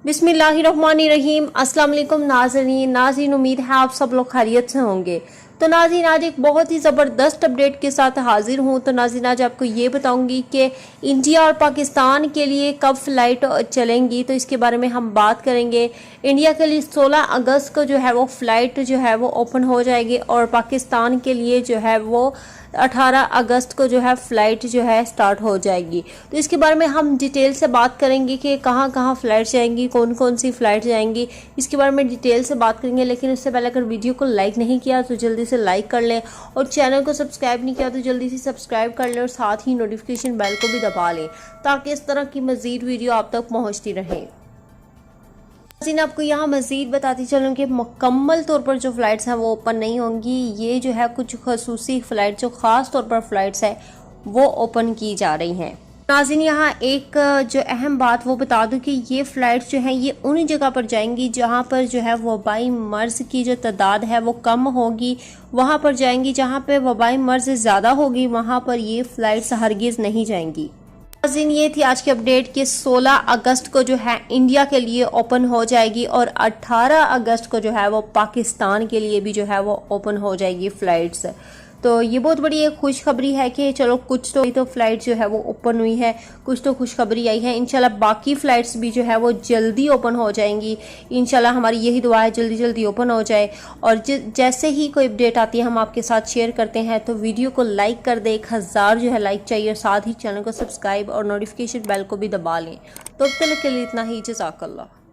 बिस्मिल्लाहिर्रहमानिर्रहीम। अस्सलाम वालेकुम नाज़रीन, उम्मीद है आप सब लोग खैरियत से होंगे। तो नाज़रीन, आज एक बहुत ही ज़बरदस्त अपडेट के साथ हाजिर हूँ। तो नाज़रीन, आज आपको ये बताऊंगी कि इंडिया और पाकिस्तान के लिए कब फ़्लाइट चलेंगी, तो इसके बारे में हम बात करेंगे। इंडिया के लिए 16 अगस्त को जो है वो फ़्लाइट जो है वो ओपन हो जाएगी और पाकिस्तान के लिए जो है वो 18 अगस्त को जो है फ़्लाइट जो है स्टार्ट हो जाएगी। तो इसके बारे में हम डिटेल से बात करेंगे कि कहाँ कहाँ फ़्लाइट जाएंगी, कौन कौन सी फ़्लाइट जाएंगी, इसके बारे में डिटेल से बात करेंगे। लेकिन उससे पहले अगर वीडियो को लाइक नहीं किया तो जल्दी से लाइक कर लें, और चैनल को सब्सक्राइब नहीं किया तो जल्दी से सब्सक्राइब कर लें, और साथ ही नोटिफिकेशन बेल को भी दबा लें ताकि इस तरह की मज़ीद वीडियो आप तक पहुँचती रहे। आपको यहाँ मज़ीद बताती चलूँ कि मुकम्मल तौर पर जो फ़्लाइट्स हैं वो ओपन नहीं होंगी। ये जो है कुछ खसूसी फ़्लाइट जो ख़ास तौर पर फ़्लाइट्स है वो ओपन की जा रही हैं। नाज़रीन, यहाँ एक जो अहम बात वो बता दूँ कि ये फ़्लाइट्स जो हैं ये उन जगह पर जाएंगी जहाँ पर जो है वबाई मर्ज़ की जो तादाद है वो कम होगी, वहाँ पर जाएंगी। जहाँ पर वबाई मर्ज़ ज़्यादा होगी वहाँ पर ये फ़्लाइट्स हरगिज़ नहीं जाएंगी। ये थी आज की अपडेट कि 16 अगस्त को जो है इंडिया के लिए ओपन हो जाएगी और 18 अगस्त को जो है वो पाकिस्तान के लिए भी जो है वो ओपन हो जाएगी फ़्लाइट्स। तो ये बहुत बड़ी एक खुशखबरी है कि चलो कुछ तो फ़्लाइट जो है वो ओपन हुई है, कुछ तो खुशखबरी आई है। इंशाल्लाह बाकी फ़्लाइट्स भी जो है वो जल्दी ओपन हो जाएंगी। इंशाल्लाह हमारी यही दुआ है जल्दी जल्दी ओपन हो जाए। और जैसे ही कोई अपडेट आती है हम आपके साथ शेयर करते हैं। तो वीडियो को लाइक कर दे, 1000 जो है लाइक चाहिए, और साथ ही चैनल को सब्सक्राइब और नोटिफिकेशन बेल को भी दबा लें। तो अब तक के लिए इतना ही, जज़ाकल्लाह।